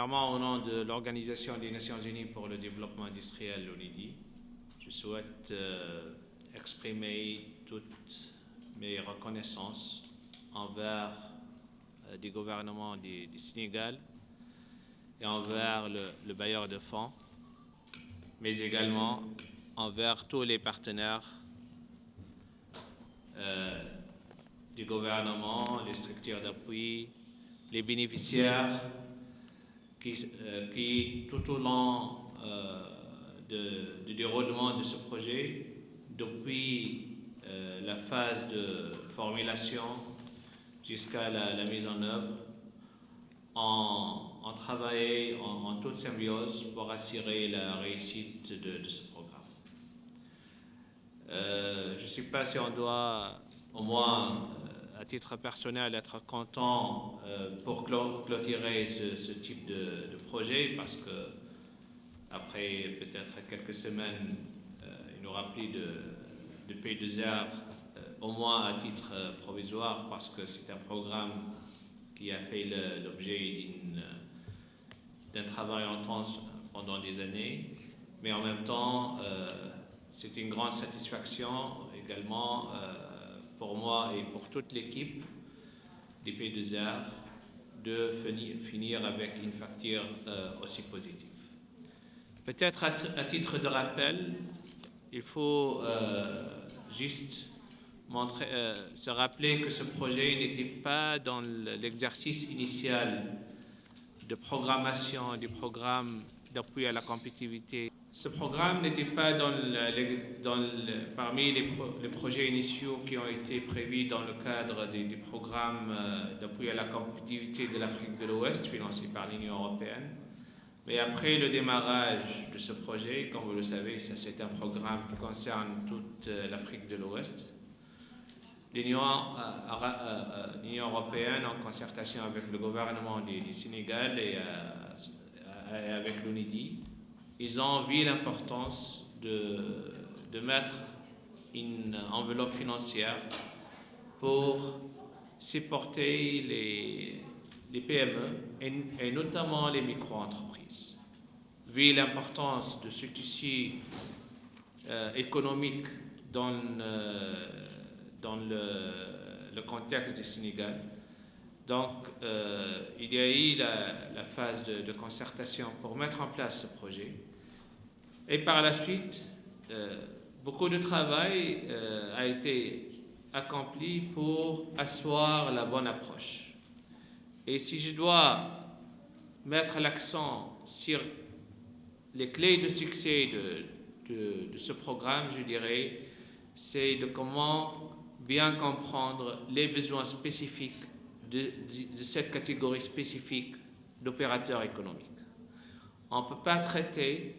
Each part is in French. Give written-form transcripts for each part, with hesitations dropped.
Premièrement, au nom de l'Organisation des Nations Unies pour le développement industriel, l'ONIDI, je souhaite exprimer toutes mes reconnaissances envers le gouvernement du Sénégal et envers le bailleur de fonds, mais également envers tous les partenaires du gouvernement, les structures d'appui, les bénéficiaires qui tout au long du déroulement de ce projet, depuis la phase de formulation jusqu'à la mise en œuvre, ont travaillé en toute symbiose pour assurer la réussite de ce programme. Je ne sais pas si on doit au moins à titre personnel, être content pour clôturer ce type de projet, parce que après peut-être quelques semaines, il n'y aura plus de P2R, au moins à titre provisoire, parce que c'est un programme qui a fait l'objet d'un travail intense pendant des années, mais en même temps, c'est une grande satisfaction également pour moi et pour toute l'équipe des P2R de finir avec une facture aussi positive. Peut-être à titre de rappel, il faut juste se rappeler que ce projet n'était pas dans l'exercice initial de programmation du programme d'appui à la compétitivité. Ce programme n'était pas parmi les projets initiaux qui ont été prévus dans le cadre du programme d'appui à la compétitivité de l'Afrique de l'Ouest, financé par l'Union européenne. Mais après le démarrage de ce projet, comme vous le savez, c'est un programme qui concerne toute l'Afrique de l'Ouest. L'Union européenne, en concertation avec le gouvernement du Sénégal et avec l'ONIDI, ils ont vu l'importance de mettre une enveloppe financière pour supporter les PME et notamment les micro-entreprises. Vu l'importance de ce tissu économique dans le contexte du Sénégal, donc, il y a eu la phase de concertation pour mettre en place ce projet. Et par la suite, beaucoup de travail a été accompli pour asseoir la bonne approche. Et si je dois mettre l'accent sur les clés de succès de ce programme, je dirais, c'est de comment bien comprendre les besoins spécifiques de cette catégorie spécifique d'opérateurs économiques. On ne peut pas traiter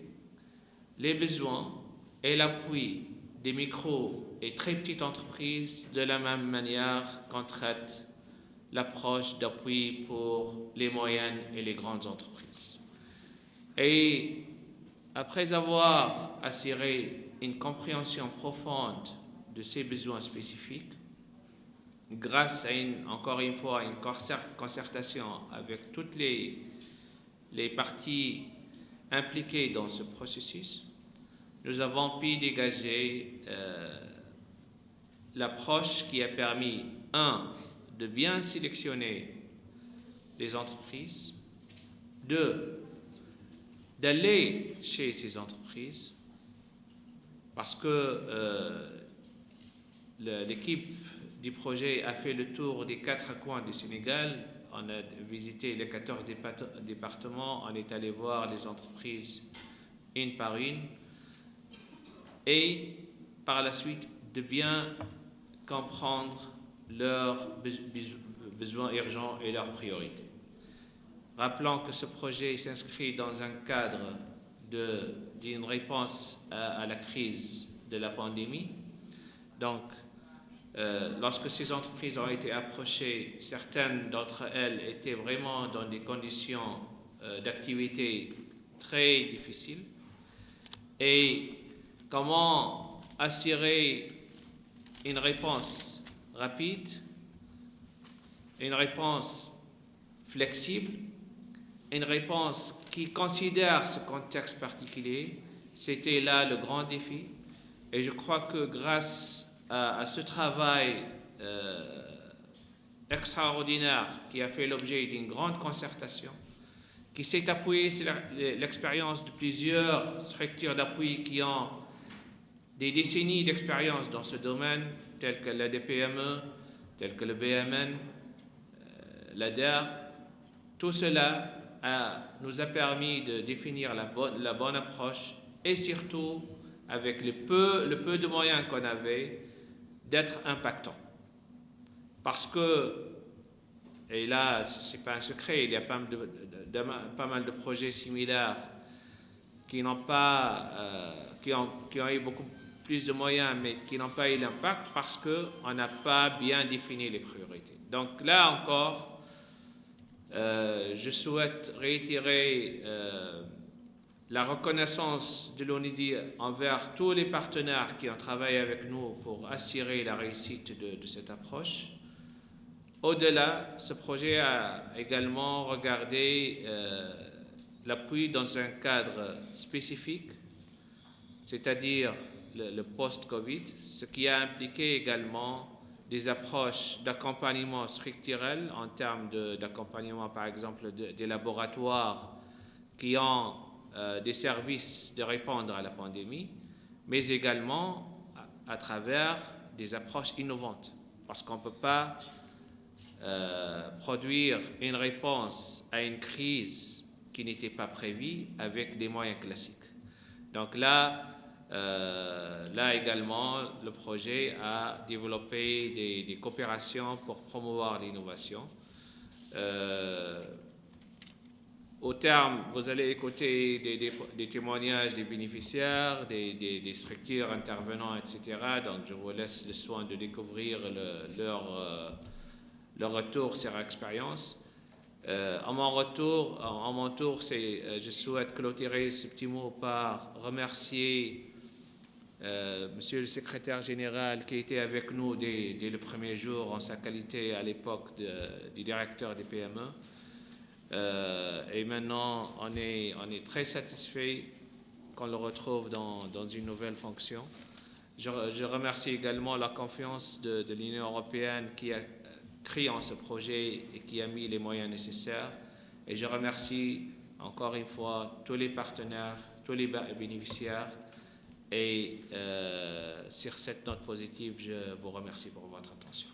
les besoins et l'appui des micro et très petites entreprises de la même manière qu'on traite l'approche d'appui pour les moyennes et les grandes entreprises. Et après avoir assuré une compréhension profonde de ces besoins spécifiques, grâce à encore une fois une concertation avec toutes les parties impliquées dans ce processus, nous avons pu dégager l'approche qui a permis, de bien sélectionner les entreprises, d'aller chez ces entreprises, parce que l'équipe du projet a fait le tour des 4 coins du Sénégal. On a visité les 14 départements, on est allé voir les entreprises une par une, et par la suite de bien comprendre leurs besoins urgents et leurs priorités. Rappelons que ce projet s'inscrit dans un cadre d'une réponse à la crise de la pandémie. Donc, lorsque ces entreprises ont été approchées, certaines d'entre elles étaient vraiment dans des conditions d'activité très difficiles. Et comment assurer une réponse rapide, une réponse flexible, une réponse qui considère ce contexte particulier. C'était là le grand défi. Et je crois que grâce à ce travail extraordinaire qui a fait l'objet d'une grande concertation, qui s'est appuyé sur l'expérience de plusieurs structures d'appui qui ont des décennies d'expérience dans ce domaine, telles que la DPME, telles que le BMN, l'ADER. Tout cela nous a permis de définir la bonne approche et surtout, avec le peu de moyens qu'on avait, d'être impactant. Parce que, et là, ce n'est pas un secret, il y a pas mal de projets similaires qui n'ont pas, qui ont eu beaucoup plus de moyens, mais qui n'ont pas eu l'impact parce qu'on n'a pas bien défini les priorités. Donc là encore, je souhaite réitérer la reconnaissance de l'ONIDI envers tous les partenaires qui ont travaillé avec nous pour assurer la réussite de cette approche. Au-delà, ce projet a également regardé l'appui dans un cadre spécifique, c'est-à-dire le post-Covid, ce qui a impliqué également des approches d'accompagnement structurel en termes d'accompagnement, par exemple, des laboratoires qui ont des services de répondre à la pandémie, mais également à travers des approches innovantes, parce qu'on ne peut pas produire une réponse à une crise qui n'était pas prévue avec des moyens classiques. Donc là également, le projet a développé des coopérations pour promouvoir l'innovation. Au terme, vous allez écouter des témoignages des bénéficiaires, des structures intervenants, etc. Donc je vous laisse le soin de découvrir leur retour sur leur expérience. À mon tour, je souhaite clôturer ce petit mot par remercier Monsieur le secrétaire général qui était avec nous dès le premier jour en sa qualité à l'époque du directeur des PME. Et maintenant, on est très satisfait qu'on le retrouve dans une nouvelle fonction. Je remercie également la confiance de l'Union européenne qui a cru en ce projet et qui a mis les moyens nécessaires. Et je remercie encore une fois tous les partenaires, tous les bénéficiaires. Et sur cette note positive, je vous remercie pour votre attention.